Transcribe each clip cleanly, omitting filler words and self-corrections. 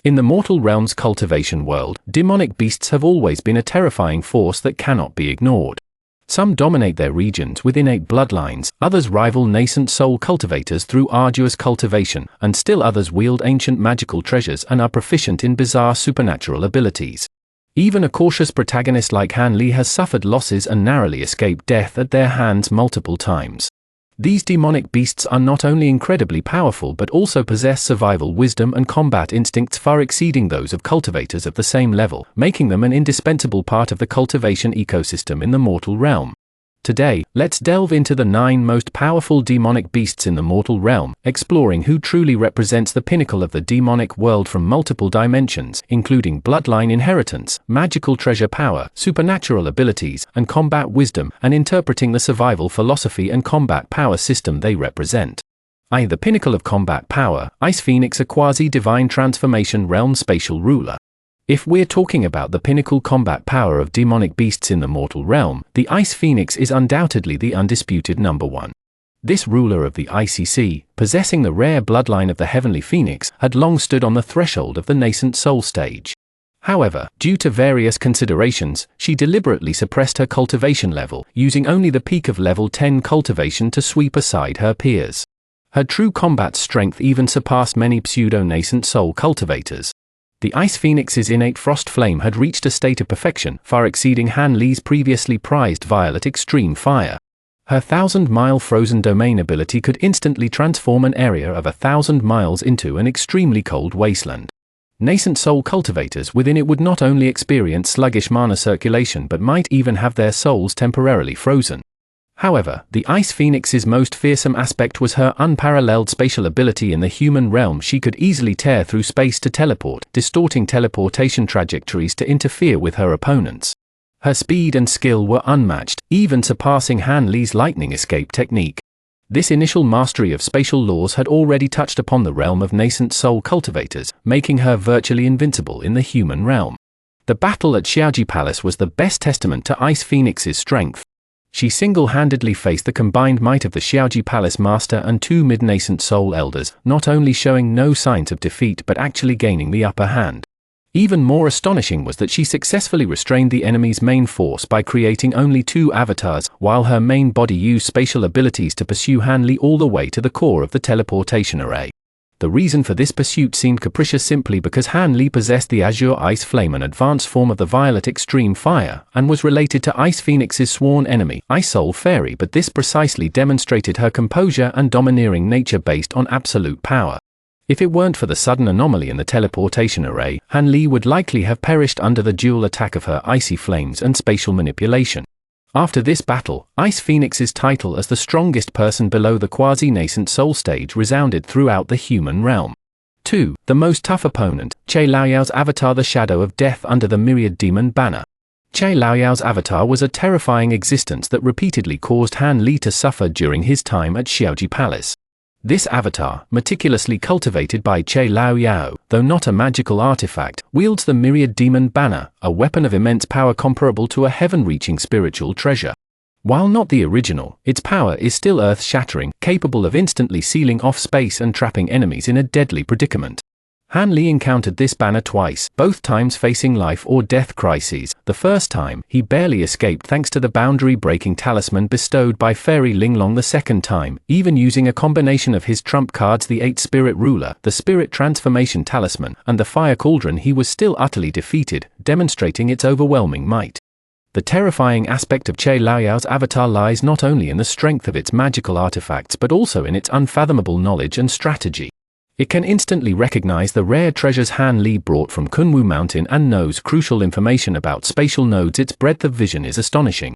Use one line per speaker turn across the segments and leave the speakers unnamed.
In the mortal realm's cultivation world, demonic beasts have always been a terrifying force that cannot be ignored. Some dominate their regions with innate bloodlines, others rival nascent soul cultivators through arduous cultivation, and still others wield ancient magical treasures and are proficient in bizarre supernatural abilities. Even a cautious protagonist like Han Li has suffered losses and narrowly escaped death at their hands multiple times. These demonic beasts are not only incredibly powerful but also possess survival wisdom and combat instincts far exceeding those of cultivators of the same level, making them an indispensable part of the cultivation ecosystem in the mortal realm. Today, let's delve into the 9 most powerful demonic beasts in the mortal realm, exploring who truly represents the pinnacle of the demonic world from multiple dimensions, including bloodline inheritance, magical treasure power, supernatural abilities, and combat wisdom, and interpreting the survival philosophy and combat power system they represent. The pinnacle of combat power, Ice Phoenix, a quasi-divine transformation realm spatial ruler. If we're talking about the pinnacle combat power of demonic beasts in the mortal realm, the Ice Phoenix is undoubtedly the undisputed number 1. This ruler of the Icy Sea, possessing the rare bloodline of the Heavenly Phoenix, had long stood on the threshold of the nascent soul stage. However, due to various considerations, she deliberately suppressed her cultivation level, using only the peak of level 10 cultivation to sweep aside her peers. Her true combat strength even surpassed many pseudo-nascent soul cultivators. The Ice Phoenix's innate frost flame had reached a state of perfection, far exceeding Han Li's previously prized violet extreme fire. Her 1,000-mile frozen domain ability could instantly transform an area of 1,000 miles into an extremely cold wasteland. Nascent soul cultivators within it would not only experience sluggish mana circulation but might even have their souls temporarily frozen. However, the Ice Phoenix's most fearsome aspect was her unparalleled spatial ability in the human realm. She could easily tear through space to teleport, distorting teleportation trajectories to interfere with her opponents. Her speed and skill were unmatched, even surpassing Han Li's lightning escape technique. This initial mastery of spatial laws had already touched upon the realm of nascent soul cultivators, making her virtually invincible in the human realm. The battle at Xiaoji Palace was the best testament to Ice Phoenix's strength. She single-handedly faced the combined might of the Xiaoji Palace Master and 2 mid-nascent soul elders, not only showing no signs of defeat but actually gaining the upper hand. Even more astonishing was that she successfully restrained the enemy's main force by creating only 2 avatars, while her main body used spatial abilities to pursue Han Li all the way to the core of the teleportation array. The reason for this pursuit seemed capricious simply because Han Li possessed the Azure Ice Flame, an advanced form of the Violet Extreme Fire, and was related to Ice Phoenix's sworn enemy, Ice Soul Fairy, but this precisely demonstrated her composure and domineering nature based on absolute power. If it weren't for the sudden anomaly in the teleportation array, Han Li would likely have perished under the dual attack of her icy flames and spatial manipulation. After this battle, Ice Phoenix's title as the strongest person below the quasi-nascent soul stage resounded throughout the human realm. 2. The most tough opponent, Che Laoyao's avatar, the Shadow of Death under the Myriad Demon banner. Che Laoyao's avatar was a terrifying existence that repeatedly caused Han Li to suffer during his time at Xiaoji Palace. This avatar, meticulously cultivated by Che Laoyao, though not a magical artifact, wields the Myriad Demon banner, a weapon of immense power comparable to a heaven-reaching spiritual treasure. While not the original, its power is still earth-shattering, capable of instantly sealing off space and trapping enemies in a deadly predicament. Han Li encountered this banner twice, both times facing life or death crises. The first time, he barely escaped thanks to the boundary-breaking talisman bestowed by Fairy Linglong. The second time, even using a combination of his trump cards, the 8 Spirit Ruler, the Spirit Transformation Talisman, and the Fire Cauldron, he was still utterly defeated, demonstrating its overwhelming might. The terrifying aspect of Che Laoyao's avatar lies not only in the strength of its magical artifacts but also in its unfathomable knowledge and strategy. It can instantly recognize the rare treasures Han Li brought from Kunwu Mountain and knows crucial information about spatial nodes. Its breadth of vision is astonishing.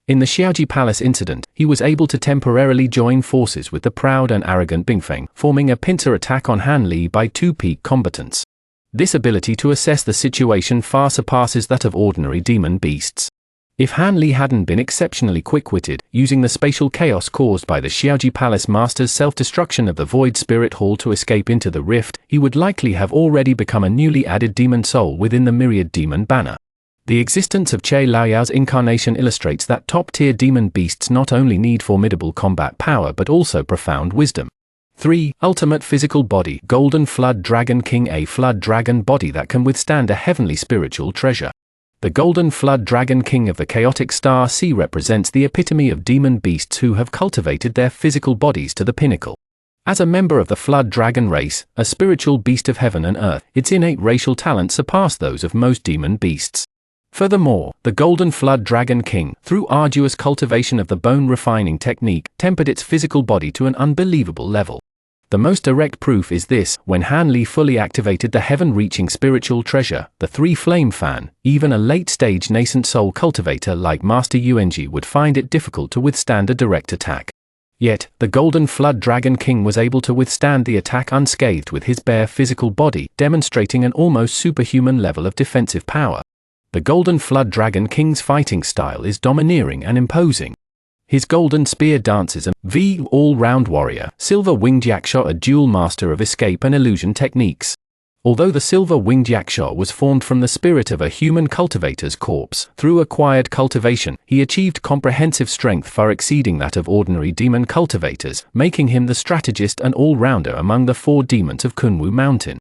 In the Xiaoji Palace incident, he was able to temporarily join forces with the proud and arrogant Bingfeng, forming a pincer attack on Han Li by 2 peak combatants. This ability to assess the situation far surpasses that of ordinary demon beasts. If Han Li hadn't been exceptionally quick-witted, using the spatial chaos caused by the Xiaoji Palace Master's self-destruction of the Void Spirit Hall to escape into the rift, he would likely have already become a newly added demon soul within the Myriad Demon banner. The existence of Che Laoyao's incarnation illustrates that top-tier demon beasts not only need formidable combat power but also profound wisdom. 3. Ultimate physical body, Golden Flood Dragon King, a flood dragon body that can withstand a heavenly spiritual treasure. The Golden Flood Dragon King of the chaotic star sea represents the epitome of demon beasts who have cultivated their physical bodies to the pinnacle. As a member of the flood dragon race, a spiritual beast of heaven and earth, its innate racial talents surpass those of most demon beasts. Furthermore, the Golden Flood Dragon King, through arduous cultivation of the bone refining technique, tempered its physical body to an unbelievable level. The most direct proof is this: when Han Li fully activated the heaven-reaching spiritual treasure, the three-flame fan, even a late-stage nascent soul cultivator like Master Yuanji would find it difficult to withstand a direct attack. Yet, the Golden Flood Dragon King was able to withstand the attack unscathed with his bare physical body, demonstrating an almost superhuman level of defensive power. The Golden Flood Dragon King's fighting style is domineering and imposing. His golden spear dances a all-round warrior, silver-winged Yaksha, a dual master of escape and illusion techniques. Although the silver-winged Yaksha was formed from the spirit of a human cultivator's corpse, through acquired cultivation, he achieved comprehensive strength far exceeding that of ordinary demon cultivators, making him the strategist and all-rounder among the 4 demons of Kunwu Mountain.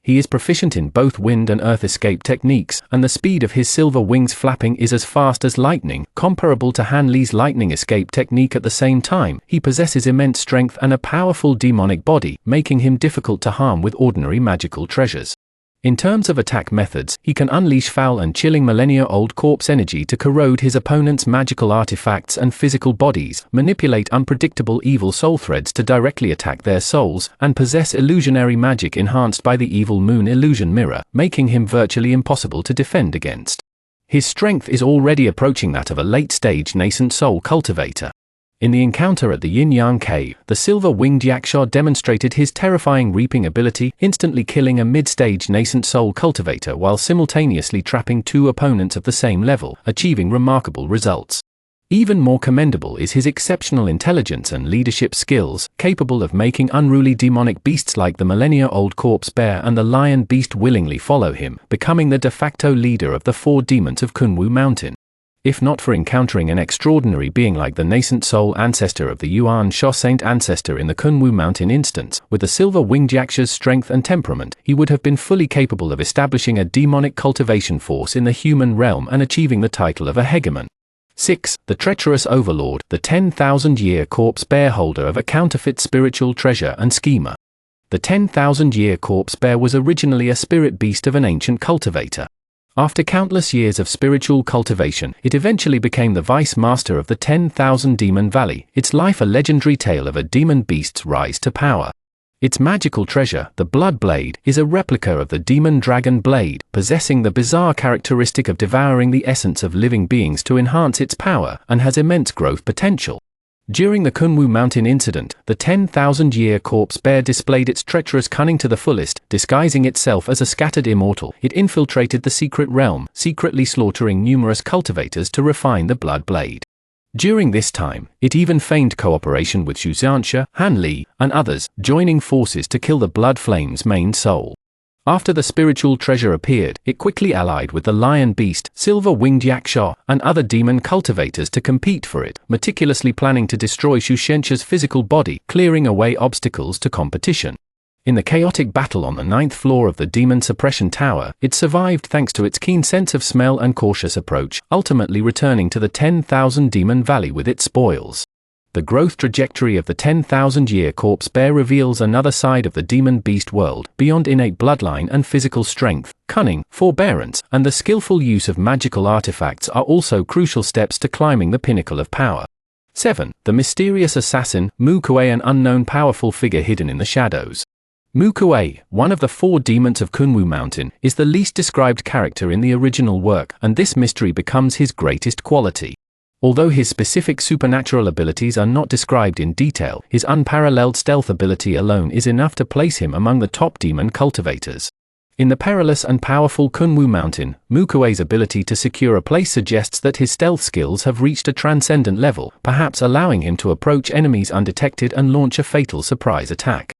He is proficient in both wind and earth escape techniques, and the speed of his silver wings flapping is as fast as lightning, comparable to Han Li's lightning escape technique. At the same time, he possesses immense strength and a powerful demonic body, making him difficult to harm with ordinary magical treasures. In terms of attack methods, he can unleash foul and chilling millennia-old corpse energy to corrode his opponent's magical artifacts and physical bodies, manipulate unpredictable evil soul threads to directly attack their souls, and possess illusionary magic enhanced by the evil moon illusion mirror, making him virtually impossible to defend against. His strength is already approaching that of a late-stage nascent soul cultivator. In the encounter at the Yin-Yang Cave, the silver-winged Yaksha demonstrated his terrifying reaping ability, instantly killing a mid-stage nascent soul cultivator while simultaneously trapping 2 opponents of the same level, achieving remarkable results. Even more commendable is his exceptional intelligence and leadership skills, capable of making unruly demonic beasts like the millennia-old corpse bear and the lion beast willingly follow him, becoming the de facto leader of the 4 demons of Kunwu Mountain. If not for encountering an extraordinary being like the nascent soul ancestor of the Yuan Sha Saint ancestor in the Kunwu Mountain instance, with the silver-winged Yaksha's strength and temperament, he would have been fully capable of establishing a demonic cultivation force in the human realm and achieving the title of a hegemon. 6. The treacherous overlord, the 10,000-year corpse bear, holder of a counterfeit spiritual treasure and schemer. The 10,000-year corpse bear was originally a spirit beast of an ancient cultivator. After countless years of spiritual cultivation, it eventually became the vice master of the 10,000 Demon Valley, its life a legendary tale of a demon beast's rise to power. Its magical treasure, the Blood Blade, is a replica of the Demon Dragon Blade, possessing the bizarre characteristic of devouring the essence of living beings to enhance its power, and has immense growth potential. During the Kunwu Mountain incident, the 10,000-year corpse bear displayed its treacherous cunning to the fullest. Disguising itself as a scattered immortal, it infiltrated the secret realm, secretly slaughtering numerous cultivators to refine the Blood Blade. During this time, it even feigned cooperation with Xu Xianxia, Han Li, and others, joining forces to kill the Blood Flame's main soul. After the spiritual treasure appeared, it quickly allied with the lion beast, silver-winged Yaksha, and other demon cultivators to compete for it, meticulously planning to destroy Xu Xianxia's physical body, clearing away obstacles to competition. In the chaotic battle on the 9th floor of the Demon Suppression Tower, it survived thanks to its keen sense of smell and cautious approach, ultimately returning to the 10,000 Demon Valley with its spoils. The growth trajectory of the 10,000-year corpse bear reveals another side of the demon beast world, beyond innate bloodline and physical strength. Cunning, forbearance, and the skillful use of magical artifacts are also crucial steps to climbing the pinnacle of power. 7. The mysterious assassin, Mu Kuei, an unknown powerful figure hidden in the shadows. Mu Kuei, one of the 4 demons of Kunwu Mountain, is the least described character in the original work, and this mystery becomes his greatest quality. Although his specific supernatural abilities are not described in detail, his unparalleled stealth ability alone is enough to place him among the top demon cultivators. In the perilous and powerful Kunwu Mountain, Mu Kuei's ability to secure a place suggests that his stealth skills have reached a transcendent level, perhaps allowing him to approach enemies undetected and launch a fatal surprise attack.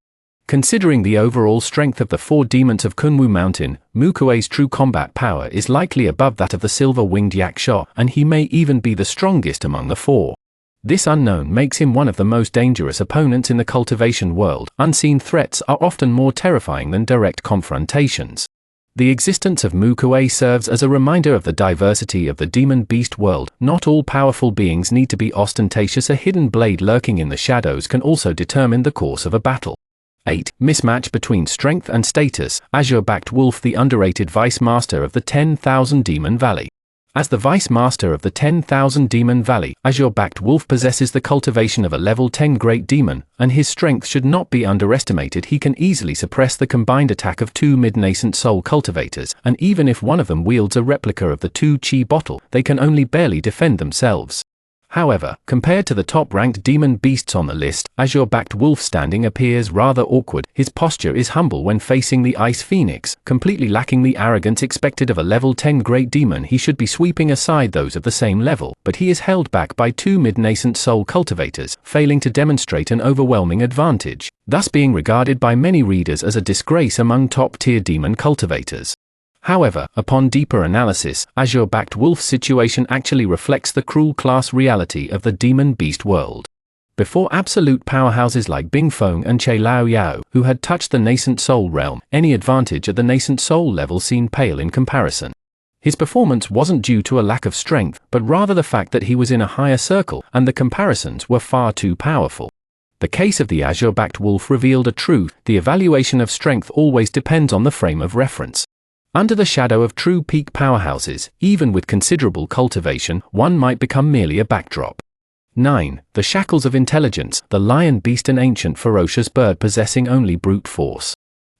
Considering the overall strength of the 4 demons of Kunwu Mountain, Mu Kuei's true combat power is likely above that of the silver-winged Yaksha, and he may even be the strongest among the 4. This unknown makes him one of the most dangerous opponents in the cultivation world. Unseen threats are often more terrifying than direct confrontations. The existence of Mukue serves as a reminder of the diversity of the demon-beast world. Not all powerful beings need to be ostentatious. A hidden blade lurking in the shadows can also determine the course of a battle. 8. Mismatch between strength and status. Azure-backed wolf, the underrated vice master of the 10,000 Demon Valley. As the vice master of the 10,000 Demon Valley, Azure-backed wolf possesses the cultivation of a level 10 great demon, and his strength should not be underestimated. He can easily suppress the combined attack of 2 mid-nascent soul cultivators, and even if one of them wields a replica of the 2 chi bottle, they can only barely defend themselves. However, compared to the top-ranked demon beasts on the list, Azure-backed wolf standing appears rather awkward. His posture is humble when facing the Ice Phoenix, completely lacking the arrogance expected of a level 10 great demon. He should be sweeping aside those of the same level, but he is held back by 2 mid-nascent soul cultivators, failing to demonstrate an overwhelming advantage, thus being regarded by many readers as a disgrace among top-tier demon cultivators. However, upon deeper analysis, Azure-backed wolf's situation actually reflects the cruel class reality of the demon-beast world. Before absolute powerhouses like Bing Feng and Che Lao Yao, who had touched the nascent soul realm, any advantage at the nascent soul level seemed pale in comparison. His performance wasn't due to a lack of strength, but rather the fact that he was in a higher circle, and the comparisons were far too powerful. The case of the Azure-backed wolf revealed a truth: the evaluation of strength always depends on the frame of reference. Under the shadow of true peak powerhouses, even with considerable cultivation, one might become merely a backdrop. 9. The shackles of intelligence. The lion beast, an ancient ferocious bird possessing only brute force.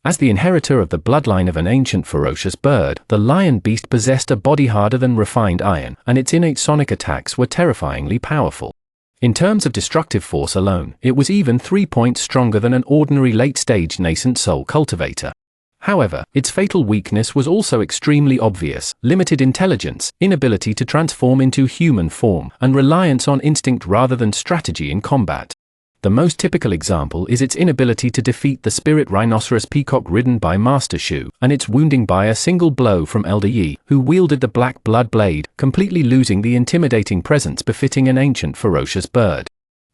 As the inheritor of the bloodline of an ancient ferocious bird, the lion beast possessed a body harder than refined iron, and its innate sonic attacks were terrifyingly powerful. In terms of destructive force alone, it was even 3 points stronger than an ordinary late-stage nascent soul cultivator. However, its fatal weakness was also extremely obvious: limited intelligence, inability to transform into human form, and reliance on instinct rather than strategy in combat. The most typical example is its inability to defeat the spirit rhinoceros peacock ridden by Master Shu, and its wounding by a single blow from Elder Yi, who wielded the black blood blade, completely losing the intimidating presence befitting an ancient ferocious bird.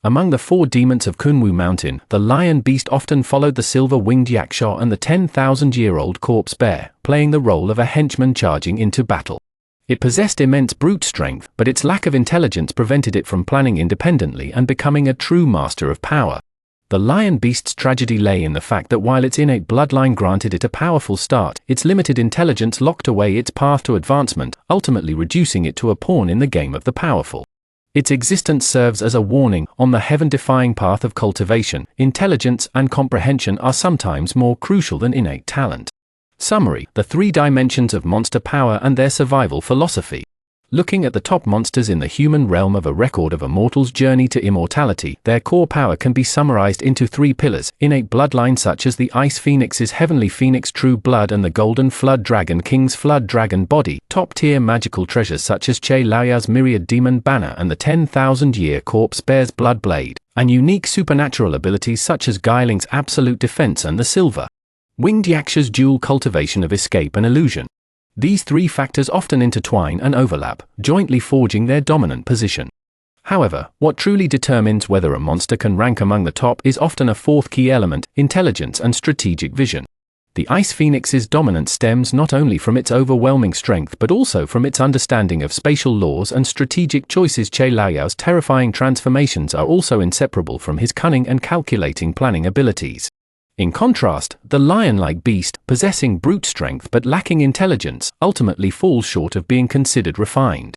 Among the 4 demons of Kunwu Mountain, the lion beast often followed the silver-winged yaksha and the 10,000-year-old corpse bear, playing the role of a henchman charging into battle. It possessed immense brute strength, but its lack of intelligence prevented it from planning independently and becoming a true master of power. The lion beast's tragedy lay in the fact that while its innate bloodline granted it a powerful start, its limited intelligence locked away its path to advancement, ultimately reducing it to a pawn in the game of the powerful. Its existence serves as a warning: on the heaven-defying path of cultivation, intelligence and comprehension are sometimes more crucial than innate talent. Summary: the 3 dimensions of monster power and their survival philosophy. Looking at the top monsters in the human realm of A Record of a Mortal's Journey to Immortality, their core power can be summarized into 3 pillars: innate bloodline such as the Ice Phoenix's Heavenly Phoenix True Blood and the Golden Flood Dragon King's Flood Dragon Body; top-tier magical treasures such as Che Laoya's Myriad Demon Banner and the 10,000-year Corpse Bear's Blood Blade; and unique supernatural abilities such as Guiling's Absolute Defense and the Silver Winged Yaksha's Dual Cultivation of Escape and Illusion. These 3 factors often intertwine and overlap, jointly forging their dominant position. However, what truly determines whether a monster can rank among the top is often a 4th key element: intelligence and strategic vision. The Ice Phoenix's dominance stems not only from its overwhelming strength but also from its understanding of spatial laws and strategic choices. Che Laoyao's terrifying transformations are also inseparable from his cunning and calculating planning abilities. In contrast, the lion-like beast, possessing brute strength but lacking intelligence, ultimately falls short of being considered refined.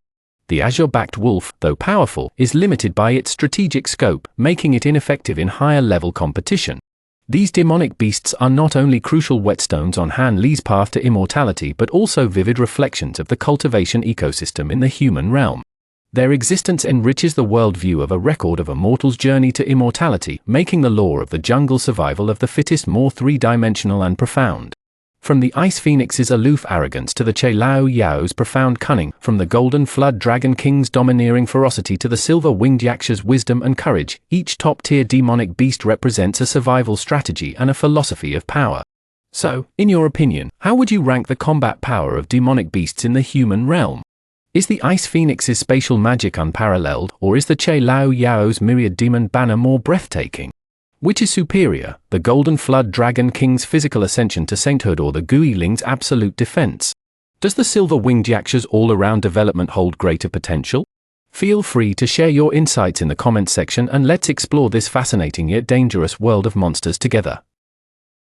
The azure-backed wolf, though powerful, is limited by its strategic scope, making it ineffective in higher-level competition. These demonic beasts are not only crucial whetstones on Han Li's path to immortality but also vivid reflections of the cultivation ecosystem in the human realm. Their existence enriches the worldview of A Record of a Mortal's Journey to Immortality, making the law of the jungle survival of the fittest more three-dimensional and profound. From the Ice Phoenix's aloof arrogance to the Che Lao Yao's profound cunning, from the Golden Flood Dragon King's domineering ferocity to the Silver-Winged Yaksha's wisdom and courage, each top-tier demonic beast represents a survival strategy and a philosophy of power. So, in your opinion, how would you rank the combat power of demonic beasts in the human realm? Is the Ice Phoenix's spatial magic unparalleled, or is the Che Lao Yao's myriad demon banner more breathtaking? Which is superior, the Golden Flood Dragon King's physical ascension to sainthood or the Gui Ling's absolute defense? Does the Silver-Winged Yaksha's all-around development hold greater potential? Feel free to share your insights in the comments section and let's explore this fascinating yet dangerous world of monsters together.